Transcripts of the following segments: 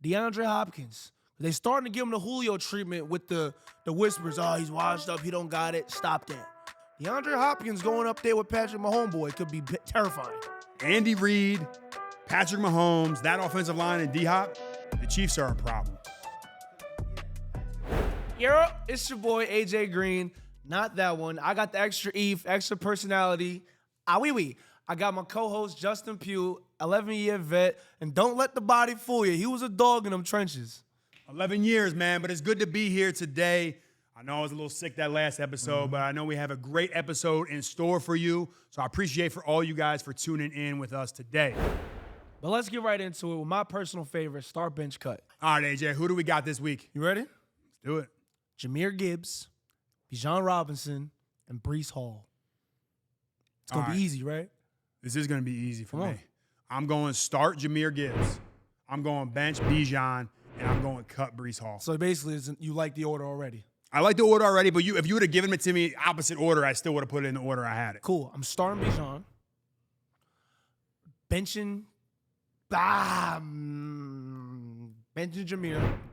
DeAndre Hopkins. They starting to give him the Julio treatment with the whispers. Oh, he's washed up. He don't got it. Stop that. DeAndre Hopkins going up there with Patrick Mahomes, boy, could be terrifying. Andy Reid, Patrick Mahomes, that offensive line, and D-Hop, the Chiefs are a problem. Yo, it's your boy, AJ Greene. Not that one. I got the extra Eve, extra personality. I got my co-host, Justin Pugh, 11-year vet, and don't let the body fool you. He was a dog in them trenches. 11 years, man, but it's good to be here today. I know I was a little sick that last episode, but I know we have a great episode in store for you. So I appreciate for all you guys for tuning in with us today. But let's get right into it with my personal favorite, start bench cut. All right, AJ, who do we got this week? You ready? Let's do it. Jahmyr Gibbs, Bijan Robinson, and Breece Hall. It's going to be easy, right? This is going to be easy for me. I'm going start Jahmyr Gibbs. I'm going bench Bijan, and I'm going cut Breece Hall. So basically, you like the order already. I like the order already, but if you would have given it to me opposite order, I still would have put it in the order I had it. Cool. I'm starting Bijan. Benching Jahmyr,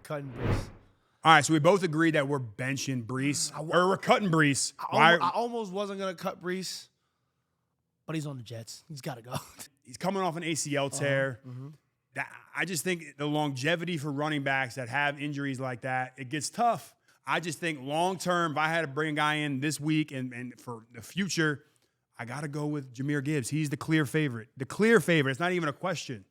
cutting Breece. All right, so we both agreed that we're benching Breece, or we're cutting Breece. I almost wasn't going to cut Breece, but he's on the Jets. He's got to go. He's coming off an ACL tear. I just think the longevity for running backs that have injuries like that, it gets tough. I just think long-term, if I had to bring a guy in this week and for the future, I got to go with Jahmyr Gibbs. He's the clear favorite. The clear favorite. It's not even a question.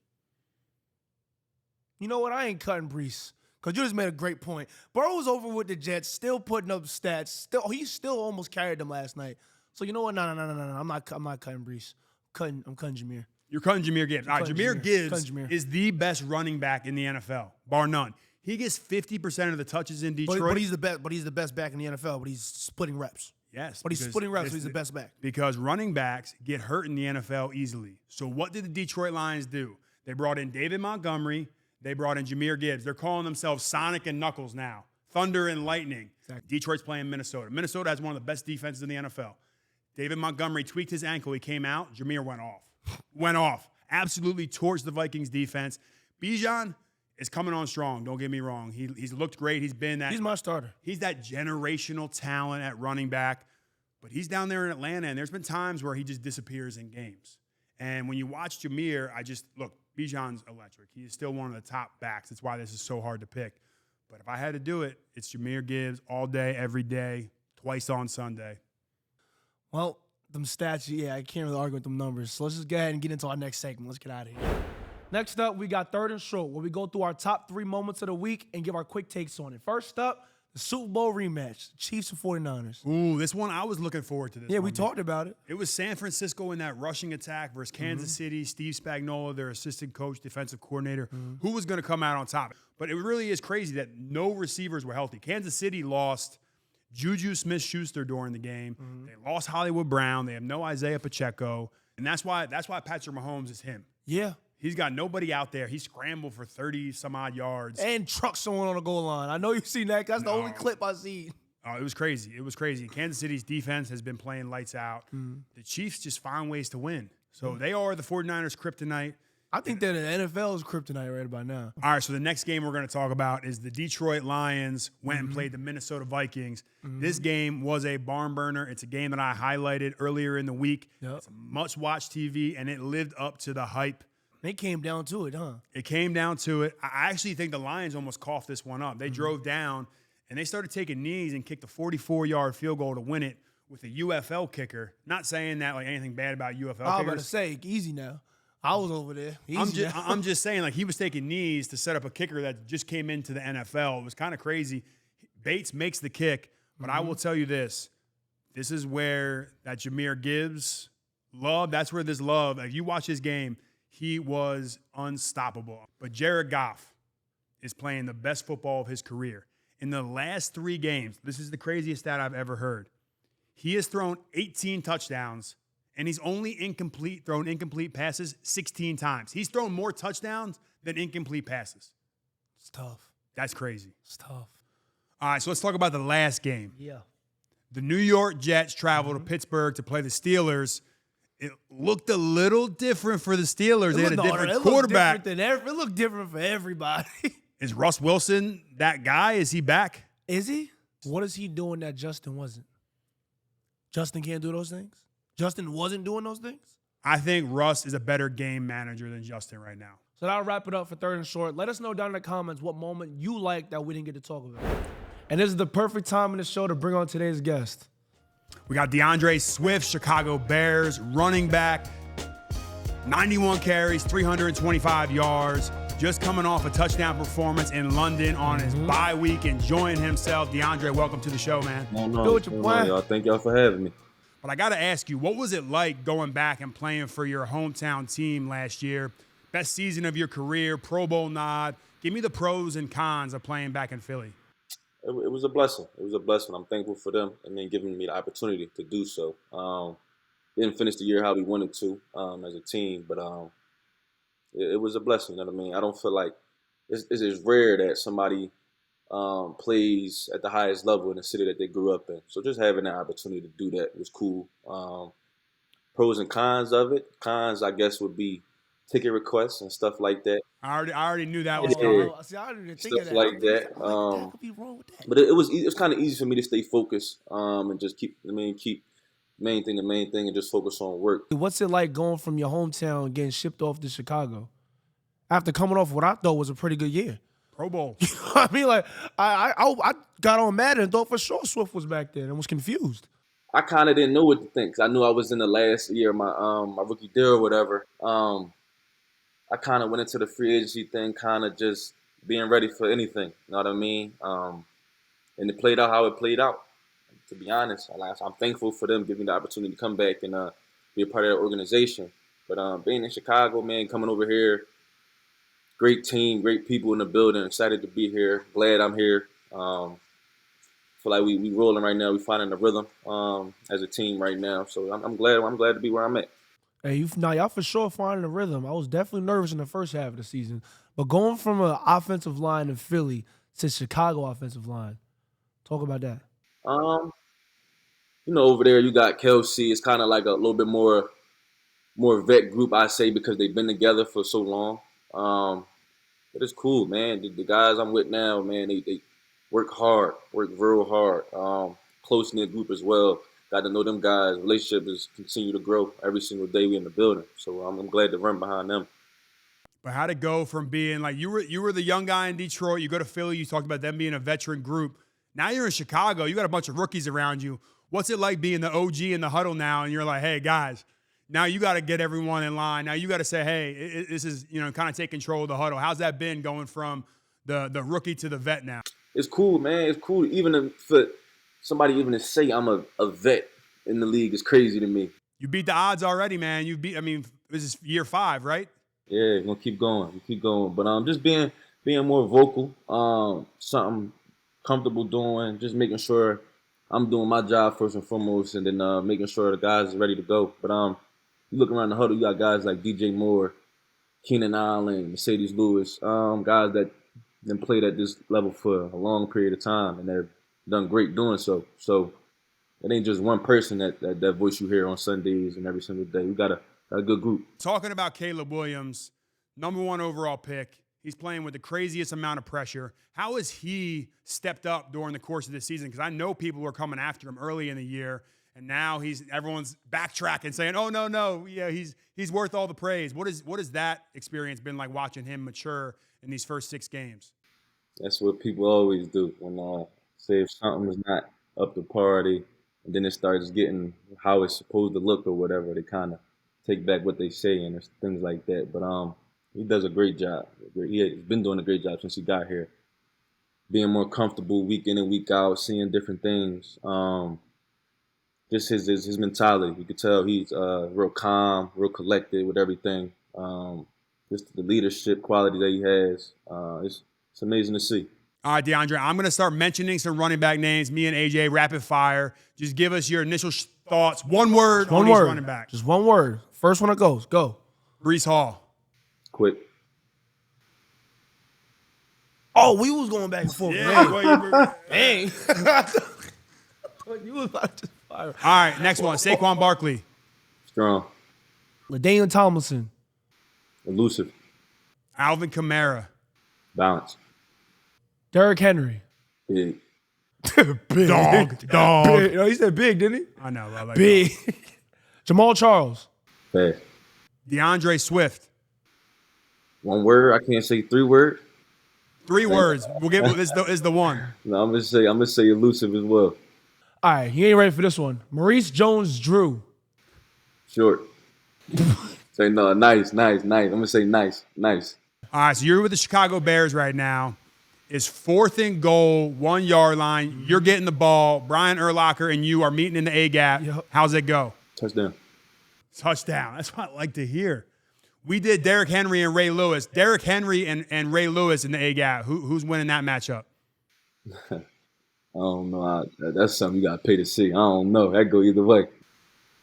You know what? I ain't cutting Breece because you just made a great point. Burrow's over with the Jets, still putting up stats. He still almost carried them last night. So you know what? No. I'm not cutting Breece. I'm cutting Jahmyr. You're cutting Jahmyr Gibbs. All right, Jahmyr Gibbs is the best running back in the NFL, bar none. He gets 50% of the touches in Detroit. But he's the best. But he's the best back in the NFL. But he's splitting reps. Yes, but he's splitting reps. So he's the best back. Because running backs get hurt in the NFL easily. So what did the Detroit Lions do? They brought in David Montgomery. They brought in Jahmyr Gibbs. They're calling themselves Sonic and Knuckles now. Thunder and Lightning. Exactly. Detroit's playing Minnesota. Minnesota has one of the best defenses in the NFL. David Montgomery tweaked his ankle. He came out. Jahmyr went off. Absolutely torched the Vikings defense. Bijan is coming on strong. Don't get me wrong. He's looked great. He's my starter. He's that generational talent at running back. But he's down there in Atlanta, and there's been times where he just disappears in games. And when you watch Jahmyr, Bijan's electric. He is still one of the top backs. That's why this is so hard to pick. But if I had to do it, it's Jahmyr Gibbs all day, every day, twice on Sunday. Well, them stats, I can't really argue with them numbers. So let's just go ahead and get into our next segment. Let's get out of here. Next up, we got Third and Short, where we go through our top 3 moments of the week and give our quick takes on it. First up, the Super Bowl rematch, the Chiefs and 49ers. Ooh, this one, I was looking forward to this one. We talked about it. It was San Francisco in that rushing attack versus Kansas City. Steve Spagnuolo, their assistant coach, defensive coordinator, who was going to come out on top. But it really is crazy that no receivers were healthy. Kansas City lost Juju Smith-Schuster during the game. They lost Hollywood Brown. They have no Isaiah Pacheco. And that's why Patrick Mahomes is him. Yeah. He's got nobody out there. He scrambled for 30-some-odd yards. And trucked someone on the goal line. I know you've seen that. That's the only clip I've seen. Oh, it was crazy. It was crazy. Kansas City's defense has been playing lights out. The Chiefs just find ways to win. So they are the 49ers' kryptonite. I think that the NFL is kryptonite right about now. All right, so the next game we're going to talk about is the Detroit Lions went and played the Minnesota Vikings. This game was a barn burner. It's a game that I highlighted earlier in the week. It's a must-watch TV, and it lived up to the hype. It came down to it, huh? It came down to it. I actually think the Lions almost coughed this one up. They drove down, and they started taking knees and kicked a 44-yard field goal to win it with a UFL kicker. Not saying that like anything bad about UFL kickers. I was about to say, easy now. I was over there. I'm just saying, like, he was taking knees to set up a kicker that just came into the NFL. It was kind of crazy. Bates makes the kick, but I will tell you this. This is where that Jahmyr Gibbs love, that's where this love, if you watch his game, he was unstoppable. But Jared Goff is playing the best football of his career. In the last 3 games, this is the craziest stat I've ever heard. He has thrown 18 touchdowns, and he's only thrown incomplete passes 16 times. He's thrown more touchdowns than incomplete passes. It's tough. That's crazy. It's tough. All right, so let's talk about the last game. Yeah. The New York Jets traveled to Pittsburgh to play the Steelers. It looked a little different for the Steelers. They had a different quarterback. It looked different for everybody. Is Russ Wilson that guy? Is he back? Is he? What is he doing that Justin wasn't? Justin can't do those things? Justin wasn't doing those things? I think Russ is a better game manager than Justin right now. So that'll wrap it up for Third and Short. Let us know down in the comments what moment you like that we didn't get to talk about. And this is the perfect time in the show to bring on today's guest. We got DeAndre Swift, Chicago Bears, running back, 91 carries, 325 yards, just coming off a touchdown performance in London on his bye week, enjoying himself. DeAndre, welcome to the show, man. Go with your boy. Y'all. Thank y'all for having me. But I got to ask you, what was it like going back and playing for your hometown team last year? Best season of your career, Pro Bowl nod. Give me the pros and cons of playing back in Philly. It was a blessing. It was a blessing. I'm thankful for them and then giving me the opportunity to do so. Didn't finish the year how we wanted to as a team, but it was a blessing. You know what I mean? I don't feel like it's rare that somebody plays at the highest level in the city that they grew up in. So just having that opportunity to do that was cool. Pros and cons of it. Cons, I guess, would be ticket requests and stuff like that. I already knew that was coming. See, I didn't even think of Stuff that. like that. What could be wrong with that? But it was kind of easy for me to stay focused and just keep the main thing, and just focus on work. What's it like going from your hometown getting shipped off to Chicago after coming off what I thought was a pretty good year? Pro Bowl. I mean, like, I got on mad and thought for sure Swift was back there and was confused. I kind of didn't know what to think 'cause I knew I was in the last year of my rookie deal or whatever. I kind of went into the free agency thing kind of just being ready for anything. You know what I mean? And it played out how it played out. To be honest, I'm thankful for them giving me the opportunity to come back and be a part of that organization. But being in Chicago, man, coming over here, great team, great people in the building. Excited to be here. Glad I'm here. Feel like we rolling right now. We finding the rhythm as a team right now. So I'm glad to be where I'm at. Hey, y'all for sure finding the rhythm. I was definitely nervous in the first half of the season, but going from an offensive line in Philly to Chicago offensive line, talk about that. Over there you got Kelsey. It's kind of like a little bit more vet group, I say, because they've been together for so long. But it's cool, man. The guys I'm with now, man, they work hard, work real hard. Close-knit group as well. Got to know them guys. Relationship is continue to grow every single day we in the building. So I'm glad to run behind them. But how'd it go from being like you were the young guy in Detroit, you go to Philly, you talked about them being a veteran group. Now you're in Chicago, you got a bunch of rookies around you. What's it like being the OG in the huddle now? And you're like, hey, guys, now you got to get everyone in line. Now you got to say, hey, this is, kind of take control of the huddle. How's that been going from the rookie to the vet now? It's cool, man. It's cool. Even for somebody even to say I'm a vet in the league is crazy to me. You beat the odds already, man. This is year 5, right? Yeah, we're going to keep going. But just being more vocal, something comfortable doing, just making sure I'm doing my job first and foremost, and then making sure the guys are ready to go. But you look around the huddle, you got guys like DJ Moore, Keenan Allen, Mercedes Lewis, guys that then played at this level for a long period of time, and they've done great doing so. So it ain't just one person that voice you hear on Sundays and every single day. We got a good group. Talking about Caleb Williams, #1 overall pick. He's playing with the craziest amount of pressure. How has he stepped up during the course of this season? Because I know people were coming after him early in the year, and now everyone's backtracking, saying, "Oh no, yeah, he's worth all the praise." What has that experience been like watching him mature in these first 6 games? That's what people always do when say if something's not up to party, and then it starts getting how it's supposed to look or whatever. They kind of take back what they say and there's things like that. But he does a great job. He's been doing a great job since he got here. Being more comfortable week in and week out, seeing different things. Just his mentality. You could tell he's real calm, real collected with everything. Just the leadership quality that he has. It's amazing to see. All right, DeAndre, I'm going to start mentioning some running back names. Me and AJ, rapid fire. Just give us your initial thoughts. One word on each running back. Just one word. First one that goes. Go. Breece Hall. Quick. Oh, we was going back and forth. Yeah, Dang. You was about to fire. All right, next one. Saquon Barkley. Strong. LaDainian Tomlinson. Elusive. Alvin Kamara. Balance. Derrick Henry. Big. Big. Dog. Big. No, he said big, didn't he? I know. I like Big. Jamal Charles. Fast. DeAndre Swift. One word. I can't say 3 words. 3 words. We'll give this is the one. No, I'm gonna say elusive as well. All right, you ain't ready for this one. Maurice Jones-Drew. Short. Say no. Nice. I'm gonna say nice. All right, so you're with the Chicago Bears right now. It's 4th and goal, 1 yard line. You're getting the ball. Brian Urlacher and you are meeting in the A gap. Yep. How's it go? Touchdown. Touchdown. That's what I like to hear. We did Derrick Henry and Ray Lewis. Derrick Henry and Ray Lewis in the A gap. Who's winning that matchup? I don't know. That's something you got to pay to see. I don't know. That go either way.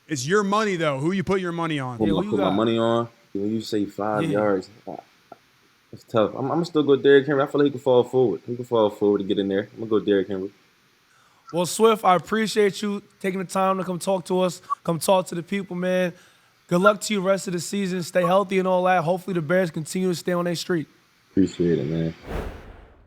It's your money, though. Who you put your money on? Put who you my got? money on. When you say 5 yards, it's tough. I'm going to still go Derrick Henry. I feel like he can fall forward. He can fall forward to get in there. I'm going to go Derrick Henry. Well, Swift, I appreciate you taking the time to come talk to us, come talk to the people, man. Good luck to you the rest of the season. Stay healthy and all that. Hopefully the Bears continue to stay on their streak. Appreciate it, man.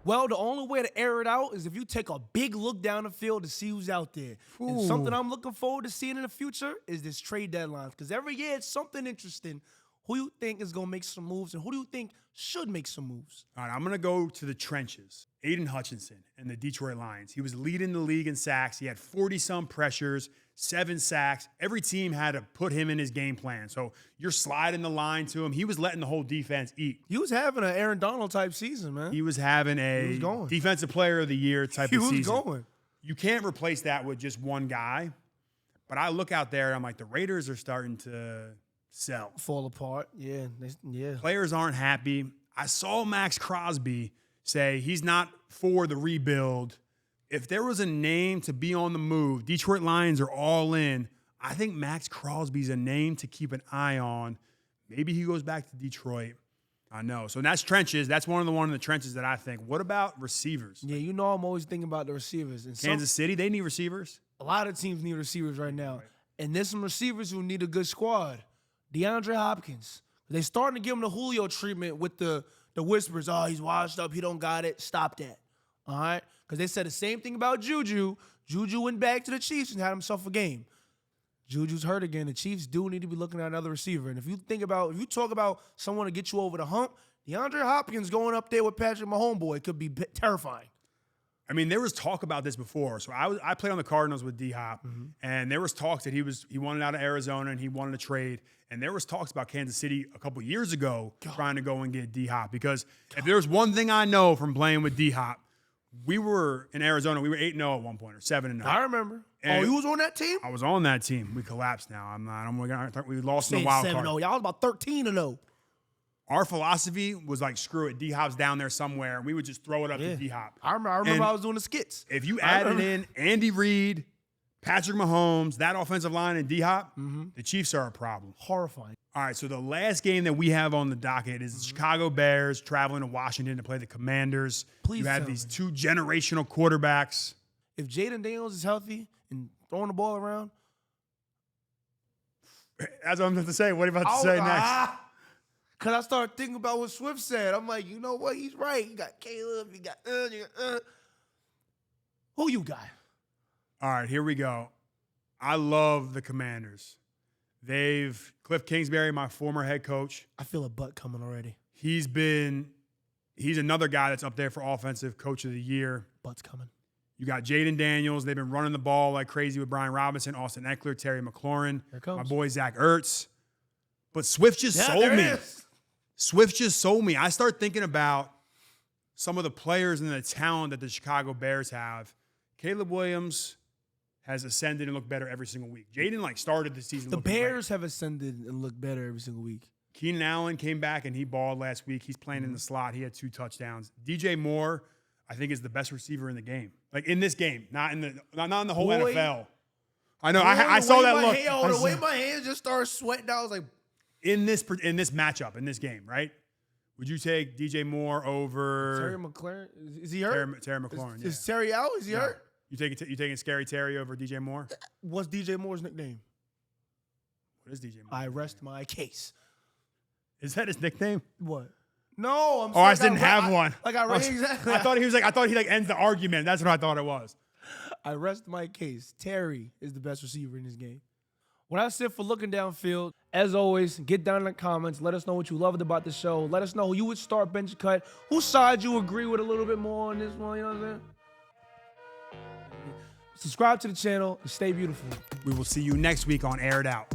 Well, the only way to air it out is if you take a big look down the field to see who's out there. And something I'm looking forward to seeing in the future is this trade deadline. Because every year it's something interesting. Who you think is going to make some moves, and who do you think should make some moves? All right, I'm going to go to the trenches. Aiden Hutchinson and the Detroit Lions. He was leading the league in sacks. He had 40-some pressures, 7 sacks. Every team had to put him in his game plan. So you're sliding the line to him. He was letting the whole defense eat. He was having an Aaron Donald type season, man. He was having a going. defensive player of the year type of season. He was going. You can't replace that with just one guy. But I look out there and I'm like, the Raiders are starting to sell. Fall apart. Yeah. Players aren't happy. I saw Max Crosby say he's not for the rebuild. If there was a name to be on the move, Detroit Lions are all in. I think Max Crosby's a name to keep an eye on. Maybe he goes back to Detroit. I know. So that's trenches. That's one of the trenches that I think. What about receivers? Yeah, you know I'm always thinking about the receivers. And Kansas City, they need receivers. A lot of teams need receivers right now. And there's some receivers who need a good squad. DeAndre Hopkins. They starting to give him the Julio treatment with the whispers. Oh, he's washed up. He don't got it. Stop that. All right? Because they said the same thing about Juju. Juju went back to the Chiefs and had himself a game. Juju's hurt again. The Chiefs do need to be looking at another receiver. And if you talk about someone to get you over the hump, DeAndre Hopkins going up there with Patrick Mahomes could be terrifying. I mean, there was talk about this before. So I played on the Cardinals with D-Hop, and there was talks that he wanted out of Arizona and he wanted to trade. And there was talks about Kansas City a couple years ago trying to go and get D-Hop. Because if there's one thing I know from playing with D-Hop, we were in Arizona. We were 8-0 at one point, or 7-0. I remember. And you was on that team? I was on that team. We collapsed now. I'm not. We lost in the wild card. 7-0. Y'all was about 13-0. Our philosophy was like, screw it. D-Hop's down there somewhere. And we would just throw it up to D-Hop. I remember I was doing the skits. If you added in Andy Reid, Patrick Mahomes, that offensive line, and D-Hop, the Chiefs are a problem. Horrifying. All right, so the last game that we have on the docket is the Chicago Bears traveling to Washington to play the Commanders. Please you have tell these me. 2 generational quarterbacks. If Jaden Daniels is healthy and throwing the ball around. That's what I'm about to say. What are you about to say next? Because I started thinking about what Swift said. I'm like, you know what? He's right. You got Caleb. You got Who you got? All right, here we go. I love the Commanders. Cliff Kingsbury, my former head coach. I feel a butt coming already. He's another guy that's up there for offensive coach of the year. Butt's coming. You got Jaden Daniels. They've been running the ball like crazy with Brian Robinson, Austin Eckler, Terry McLaurin, Here it comes. my boy Zach Ertz. But Swift just sold there me. it is. Swift just sold me. I start thinking about some of the players and the talent that the Chicago Bears have. Caleb Williams has ascended and looked better every single week. Jaden started the season. The looking Bears have ascended and looked better every single week. Keenan Allen came back and he balled last week. He's playing in the slot. He had 2 touchdowns. DJ Moore, I think, is the best receiver in the game. Like in this game, not in the whole NFL. I know. I saw that look. The way my hands just started sweating, I was like, in this matchup, in this game, right? Would you take DJ Moore over Terry McLaurin? Is he hurt? Terry McLaurin? Is Terry out? Is he hurt? You taking Scary Terry over DJ Moore? What's DJ Moore's nickname? What is DJ Moore? I rest my case. Is that his nickname? What? No, I'm Oh, saying I just didn't have one. Like I exactly. I thought he ends the argument. That's what I thought it was. I rest my case. Terry is the best receiver in this game. Well, that's it for looking downfield. As always, get down in the comments. Let us know what you loved about the show. Let us know who you would start, bench, cut. Whose side you agree with a little bit more on this one. You know what I'm saying? Subscribe to the channel and stay beautiful. We will see you next week on Air It Out.